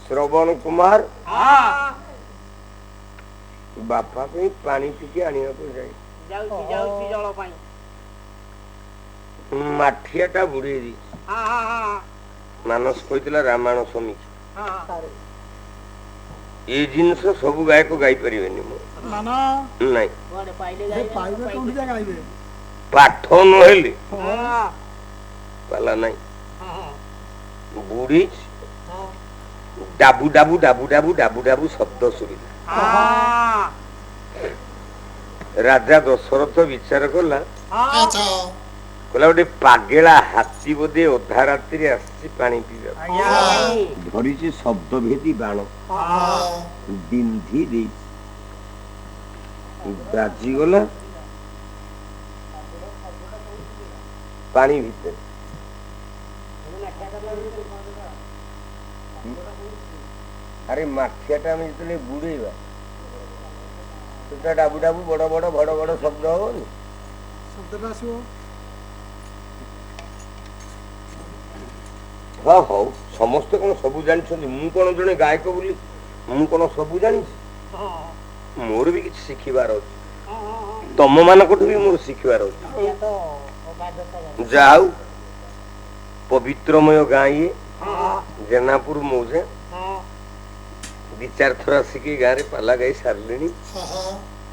श्रवण कुमार बापा पे पानी टिके आनिया को जाए माठियाटा बुड़े दी मानस कहला रामायण समीक्षा ये जिनस सब गायक गाई परिबेनी नहीं पाठ नहेले पाला नहीं बुढ़ी डाबू डाबू डाबू डाबू डाबू डाबू शब्द शुणिला राजा दशरथ विचार कला कहला गोटे पागेला हाथी बोधे अधा राति आसी पानी पीवा धरी शब्द भेदी बाण बिंधी दे बाजीगला पानी भीतर अरे माठियाटा जो बुड़ेवा तो डाबू डाबू बड़ बड़ बड़ बड़ शब्द हम शब्द हाँ हौ समस्ते कौन सबू जानी मु कौन जड़े गायक बोली मु कौन सबू जानी मोर भी किसी शिखिबार अच्छे तुम मान भी मोर शिखिबार अच्छे जाऊ पवित्रमय गाँ ये जेनापुर मौजे दी चार थर आसिक गाँव में पाला गाई सारे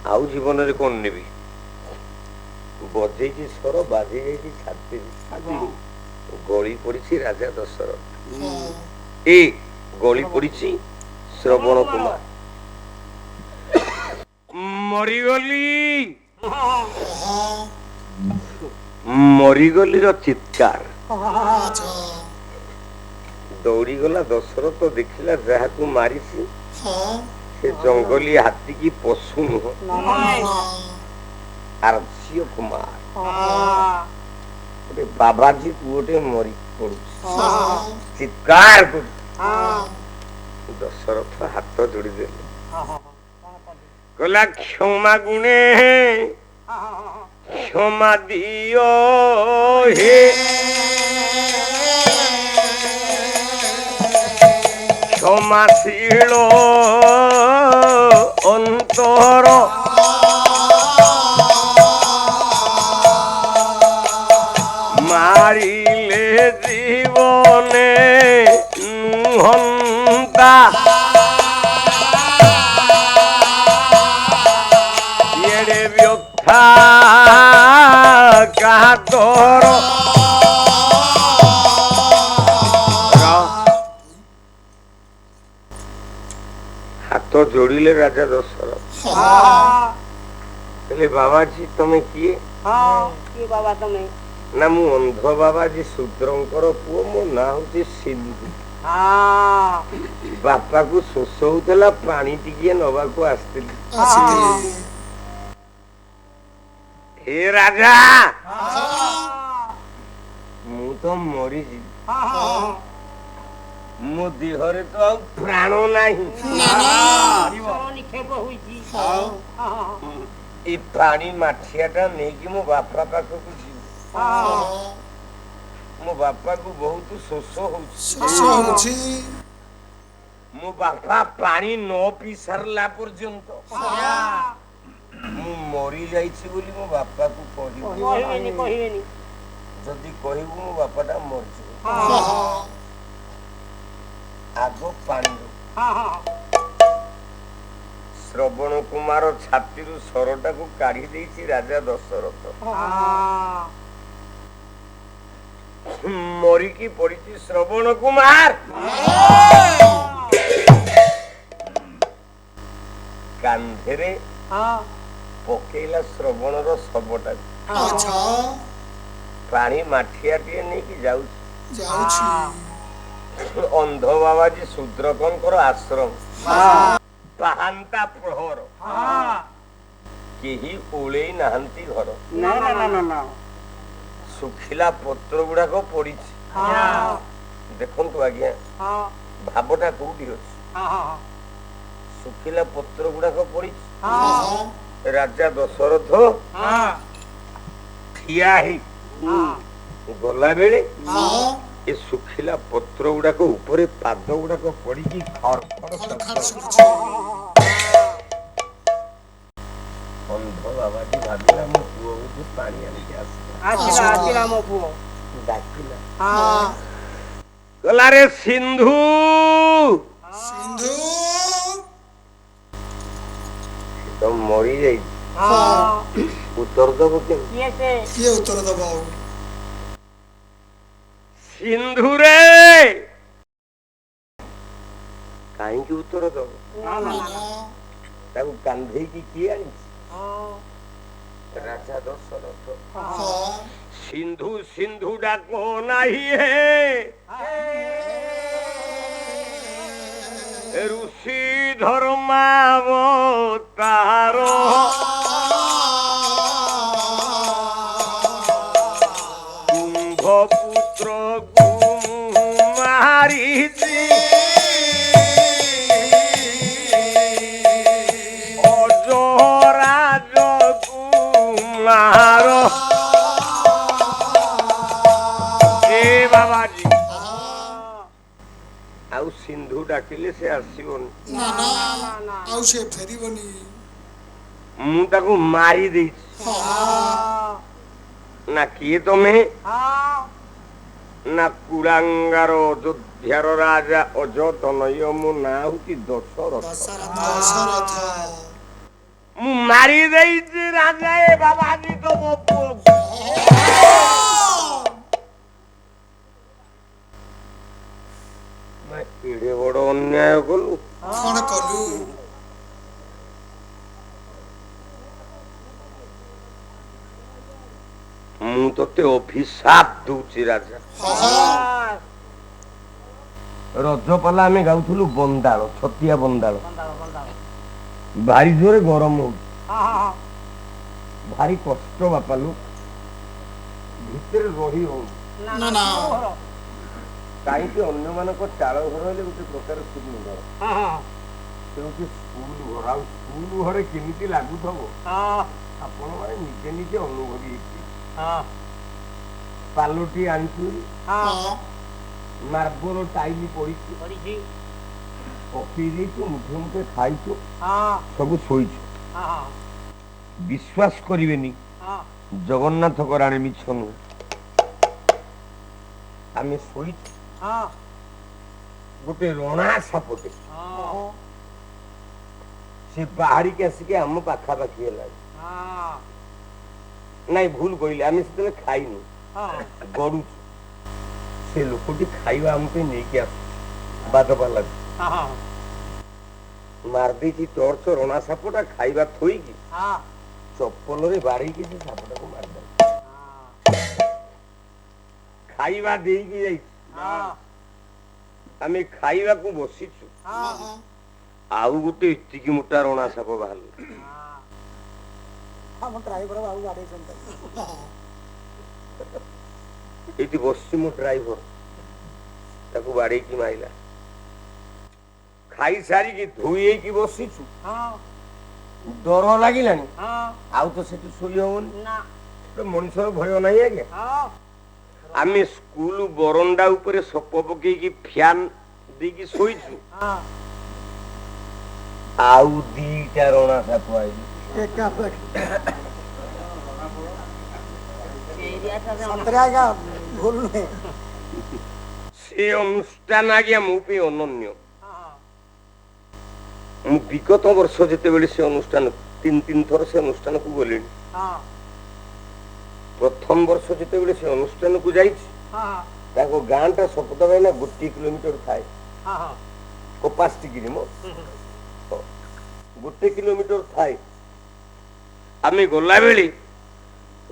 आउ जीवन में कौन नेबी बजे स्वर बाजी जाइए छाती गली पड़ी राजा दशरथ ए गली पड़ी श्रवण कुमार मरीगली मरीगली चित्कार दौड़ी गला दशरथ देखला जहा को मारी से जंगली हाथी की पशु नुह आर्य कुमार बाबाजी पुओटे मरी पड़ू चित्कार दशरथ हाथ जोड़ी दे कहला क्षमा गुणे क्षमा दियो हे क्षमाशील अंतर मारिले जीवने नुहंता ये व्यथा कातर हाथ जोड़िले राजा दशरथ बाबाजी तमें किए बाबा तमें ना मु अंध बाबाजी शूद्रंकर पुओ मो ना होची सिंधु बापा को शोष होतला पानी टिके नवा को आस्तिली हे राजा मु तो मरी जी मो देहरे तो प्राण नाही ए पानी माठियाटा नहीं कि मो बापा पाखक मो बापा को बहुत शोष मो बापा पानी न पी सारला पर्यंत मु मरी जाइछि बोली मो बापा को कहिबेनी जदी कहिबु मो बापाटा मर आगो पानी श्रवण कुमार छाती सरटा को काढ़ी देछि राजा दशरथ मरिकी पड़ी श्रवण कुमार कांधेरे पकेला श्रवण शवटा पानी माठियाटे नहीं कि जाऊ अंध बाबाजी शूद्रकर आश्रम पाहांता प्रहर केही ओले नाहंती घर सुखिला पत्र गुड़ाक पड़ी देखु आज्ञा भावटा कौटी अच्छी सुखिला पत्र गुड़ाक पड़ी राजा दशरथ ठिया गला बेले ଏ ଶୁଖିଲା ପତ୍ର ଗୁଡାକ ଉପରେ ପାଦ ଗୁଡାକ ପଡିକି ଖଡ ଖଡ ଶବ୍ଦ। ଅନ୍ଧ ବାବାଜୀ ଭାବିଲା ମୋ ପୁଅ ବୋଧେ ପାଣି ଆଣିକି ଆସିଲା ମୋ ପୁଅ ଡାକିଲା ଗଲାରେ ସିନ୍ଧୁ ତ ମରି ଯାଇଛି ଉତ୍ତର ଦବ କେମିତି? କିଏ ଉତ୍ତର ଦବ ଆଉ? ସିନ୍ଧୁରେ କାହିଁକି ଉତ୍ତର ଦବ? ତାକୁ କାନ୍ଧେଇକି କିଏ ଆଣିଛି? ରାଜା ଦଶରଥ। ସିନ୍ଧୁ ସିନ୍ଧୁ ଡାକ ନାହିଁ ହେ ଋଷି ଧର୍ମାବତାର କୁମ୍ଭପୁତ୍ର ମାରିଛି ଅଜରାଜ କୁମାର। ଏ ବାବାଜୀ ଆଉ ସିନ୍ଧୁ ଡାକିଲେ ସେ ଆସିବନି। ଆଉ ସେ ଫେରିବନି। ମୁଁ ତାକୁ ମାରି ଦେଇଛି। ନା କିଏ ତମେ? ନା କୁଳାଙ୍ଗାର ଅଯୋଧ୍ୟାର ରାଜା ଅଯତନୟ। ମୋ ନାଁ ହଉଛି ଦଶରଥ। ମୁଁ ମାରି ଦେଇଛି ରାଜା ଏ ବାବାଜୀ ତମ ପୁଅକୁ। ଏଡେ ବଡ ଅନ୍ୟାୟ କଲୁ। କଣ କଲୁ? ମୁଁ ତତେ ଅଭିଶାପ ଦଉଛି ରାଜା। ରଜପାଲା ଆମେ ଗାଉଥିଲୁ ବନ୍ଦାଳ, ଛତିଆ ବନ୍ଦାଳ। ଭାରି ଜୋରେ ଗରମ ହଉଛି, ଭାରି କଷ୍ଟ ବାପାଲୁ, ଭିତରେ ରହି ହଉନି। କାହିଁକି ଅନ୍ୟମାନଙ୍କ ଚାଳ ଘର ହେଲେ ଗୋଟେ ପ୍ରକାର ସୁନ୍ଦର, ସେ ହଉଛି ସ୍କୁଲ ଘର। ଆଉ ସ୍କୁଲ ଘରେ କେମିତି ଲାଗୁଥିବ ଆପଣ ମାନେ ନିଜେ ନିଜେ ଅନୁଭବୀ ହେଇଛି। ପାଲଟି ଆଣିଛୁ, ମାର୍ବଲ ଟାଇଲ ପଡିଛି, ପକେଇ ଦେଇଛୁ, ମୁଠେ ମୁଠେ ଖାଇଛୁ, ସବୁ ଶୋଇଛୁ। ବିଶ୍ୱାସ କରିବେନି, ଜଗନ୍ନାଥ କରାଣେ ମିଛ ନୁହେଁ। ଆମେ ଶୋଇଛୁ, ଗୋଟେ ରଣା ସାପଟେ ସେ ବାହାରିକି ଆସିକି ଆମ ପାଖାପାଖି ହେଲାଣି। ନାଇଁ ଭୁଲ କହିଲେ, ଆମେ ସେତେବେଳେ ଖାଇନୁ, ଗଡୁଛୁ। ସେ ଲୋକଟି ଖାଇବା ଆମ ପାଇଁ ନେଇକି ଆସୁଛି ବାଦପାଲାକୁ। ମାରିଦେଇଛି ଟର୍ଚ୍ଚ ରଣା ସାପଟା, ଖାଇବା ଥୋଇକି ଚପଲରେ ବାଡେଇକି ସେ ସାପଟାକୁ ମାରିଦେଲା। ଖାଇବା ଦେଇକି ଯାଇଛି, ଆମେ ଖାଇବାକୁ ବସିଛୁ, ଆଉ ଗୋଟେ ଏତିକି ମୋଟା ରଣା ସାପ ବାହାରିଲା। ଏଇଠି ବସିଛି ମୋ ଡ୍ରାଇଭର, ତାକୁ ବାଡେଇକି ମାରିଲା। ଖାଇସାରିକି ଧୋଇ ହେଇକି ବସିଛୁ, ଡର ଲାଗିଲାଣି, ଆଉ ତ ସେଠି ଶୋଇ ହବନି, ମଣିଷର ଭୟ ନାହିଁ ଆଜ୍ଞା। ଆମେ ସ୍କୁଲ ବରଣ୍ଡା ଉପରେ ସପ ପକେଇକି ଫ୍ୟାନ ଦେଇକି ଶୋଇଛୁ, ଆଉ ଦିଟା ରଣା ସାପ ଆଇଲେ। ସେ ଅନୁଷ୍ଠାନ ଆଜ୍ଞା ମୋ ପାଇଁ ଅନନ୍ୟ। ମୁଁ ବିଗତ ବର୍ଷ ଯେତେବେଳେ ସେ ଅନୁଷ୍ଠାନ ତିନି ଥର ସେ ଅନୁଷ୍ଠାନକୁ ଗଲିଣି। ପ୍ରଥମ ବର୍ଷ ଯେତେବେଳେ ସେ ଅନୁଷ୍ଠାନକୁ ଯାଇଛି, ତାଙ୍କ ଗାଁ ଟା ସପତା ଭାଇନା 1 କିଲୋମିଟର ଥାଏ, କପାସ ଟିକିରି ମୋ 1 କିଲୋମିଟର ଥାଏ। ଆମେ ଗଲାବେଳେ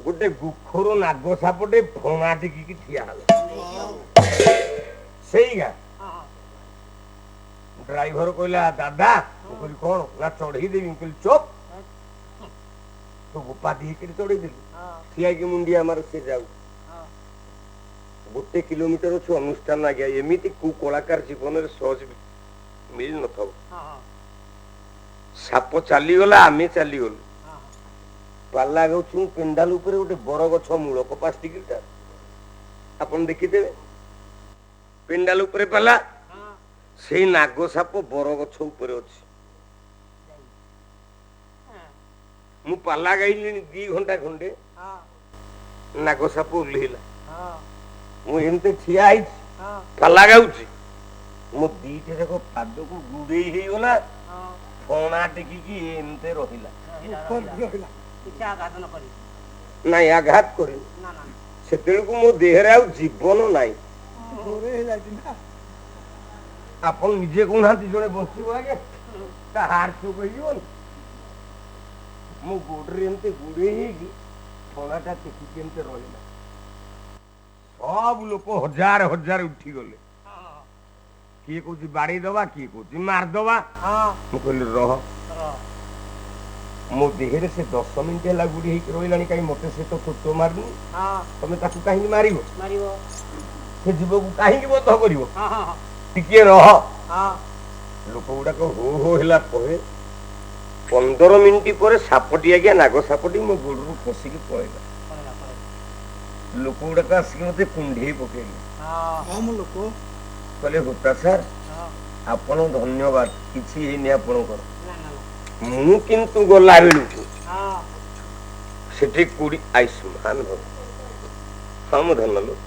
ଗୋଟେ ଗୁଖରୁ ନାଗ ସାପଟେ ଫଣା ଟିକିକି ଠିଆ ହେଲା ସେଇ ଗାଁ। ଡ୍ରାଇଭର କହିଲା ଦାଦା, ମୁଁ କହିଲି କଣ ନା ଚଢେଇ ଦେବି। ମୁଁ କହିଲି ଚୁପ, ତୁ ଉପାଧି ହେଇକିରି ଚଢେଇ ଦେଲି, ଠିଆଇକି ମୁଣ୍ଡିଆ ମାର, ସେ ଯାଉ। 1 କିଲୋମିଟର ଅଛି ଅନୁଷ୍ଠାନ ଆଜ୍ଞା। ଏମିତି କୋଉ କଳାକାର ଜୀବନରେ ସହଜ ମିଳି ନଥିବ। ସାପ ଚାଲିଗଲା, ଆମେ ଚାଲିଗଲୁ। ପାଲା ଗଛ ପେଣ୍ଡାଲ ଉପରେ ଗୋଟେ ବର ଗଛ ମୂଳ, କପାସ ଟିକିଟା ଆପଣ ଦେଖିଦେବେ। ପେଣ୍ଡାଲ ଉପରେ ପାଲା ସେଇ ନାଗ ସାପ ବରଗଛ ଉପରେ ଅଛି। ମୁଁ ପାଲା ଗାଇଲିଣି 2 ଘଣ୍ଟା ଖଣ୍ଡେ, ନାଗ ସାପ ଓହ୍ଲେଇଲା। ମୁଁ ଏମିତି ଠିଆ ହେଇଛି ପାଲା ଗାଉଛି, ମୋ 2ଟା ଯାକ ପାଦକୁ ଗୁଡେଇ ହେଇଗଲା, ଫଣା ଟେକିକି ଏମିତି ରହିଲା। ନାଇଁ ଆଘାତ କରିନି, ସେତେବେଳକୁ ମୋ ଦେହରେ ଆଉ ଜୀବନ ନାହିଁ। ଆପଣ ନିଜେ କହୁନାହାନ୍ତି ଜଣେ ବଞ୍ଚିବ ଆଜ୍ଞା, ତା ହାର୍ଟ ଚୋକ୍ ହେଇଯିବନି? ମୋ ଗୋଡରେ ଏମିତି ଗୁଡେଇ ହେଇକି ଫଣାଟା ଟେକିକି ଏମିତି ରହିଲା। ସବୁ ଲୋକ ହଜାର ହଜାର ଉଠିଗଲେ। କିଏ କହୁଛି ବାଡେଇ ଦବା, କିଏ କହୁଛି ମାରିଦବା। ମୁଁ କହିଲି ରହ, ମୋ ଦେହରେ ସେ 10 ମିନିଟ୍ ହେଲା ଗୁଡି ହେଇକି ରହିଲାଣି, କାହିଁ ମତେ ସେ ତ ଖୋଚ ମାରୁନି, ତମେ ତାକୁ କାହିଁକି ମାରିବ? ସେ ଜୀବକୁ କାହିଁକି ବଧ କରିବ? ଟିକେ ରହ। ଲୋକ ଗୁଡାକ ହୋ ହୋ ହେଲା ପରେ 15 ମିନିଟ୍ ପରେ ସାପଟି, ଆଜ୍ଞା ନାଗ ସାପଟି ମୋ ଗୋଡରୁ ଖସିକି ପଳେଇଲା। ଲୋକ ଗୁଡାକ ଆସିକି ମତେ କୁଣ୍ଢେଇ ପକେଇଲେ। କହିଲେ ହୋତା ସାର୍, ଆପଣ ଧନ୍ୟବାଦ, କିଛି ହେଇନି ଆପଣଙ୍କର। ମୁଁ କିନ୍ତୁ ଗଲା ବେଳକୁ ସେଠି ଆୟୁଷ୍ମାନ ଭବ। ହଁ ମୁଁ ଧନ୍ୟ ଲୋକ।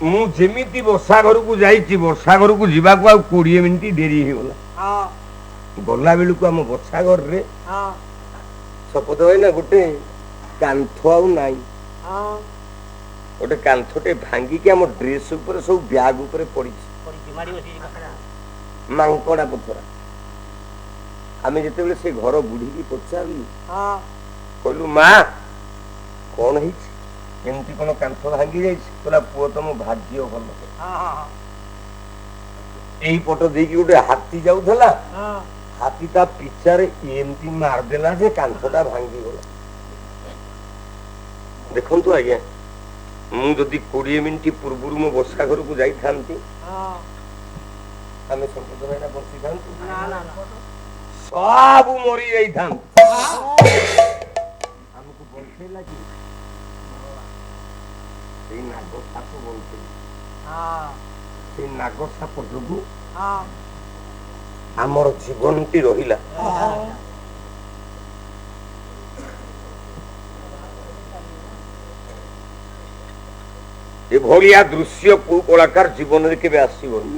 ମୁଁ ଯେମିତି ବର୍ଷା ଘରକୁ ଯାଇଛି, ବର୍ଷା ଘରକୁ ଯିବାକୁ ଆଉ 20 ମିନିଟ୍ ଡେରି ହେଇଗଲା। ଗଲା ବେଳକୁ ଆମ ବର୍ଷା ଘରରେ ଶପଥ ଭାଇନା ଗୋଟେ କାନ୍ଥ ଆଉ ନାହିଁ। ଗୋଟେ କାନ୍ଥଟେ ଭାଙ୍ଗିକି ଆମ ଡ୍ରେସ ଉପରେ ସବୁ ବ୍ୟାଗ ଉପରେ ପଡିଛି, ମାଙ୍କଡା ପଥରା। ଆମେ ଯେତେବେଳେ ସେ ଘର ବୁଢୀକି ପଚାରିଲୁ, କହିଲୁ ମା କଣ ହେଇଛି, ଏମିତି କଣ କାନ୍ଥ ଭାଙ୍ଗି ଯାଇଛି? କହିଲା ପୁଅ ତମ ଭାଗ୍ୟ ଭଲ, ଏଇ ପଟ ଦେଇକି ଗୋଟେ ହାତୀ ଯାଉଥିଲା, ହାତୀ ତା ପିଚାରେ ଏମିତି ମାରିଦେଲା ଯେ କାନ୍ଥଟା ଭାଙ୍ଗିଗଲା। ଦେଖନ୍ତୁ ଆଜ୍ଞା, ମୁଁ ଯଦି 20 ମିନିଟ୍ ପୂର୍ବରୁ ମୋ ବର୍ଷା ଘରକୁ ଯାଇଥାନ୍ତି, ଆମେ ସମ୍ପଦ ଭାଇନା ବଞ୍ଚିଥାନ୍ତୁ? ସବୁ ମରି ଯାଇଥାନ୍ତୁ। ଆମକୁ ବଞ୍ଚେଇଲା କି ସେଇ ନାଗ ସାପ ବଞ୍ଚେଇ। ସେଇ ନାଗ ସାପ ଯୋଗୁ ଆମର ଜୀବନଟି ରହିଲା। ଏଭଳିଆ ଦୃଶ୍ୟ କୋଉ କଳାକାର ଜୀବନରେ କେବେ ଆସିବନି।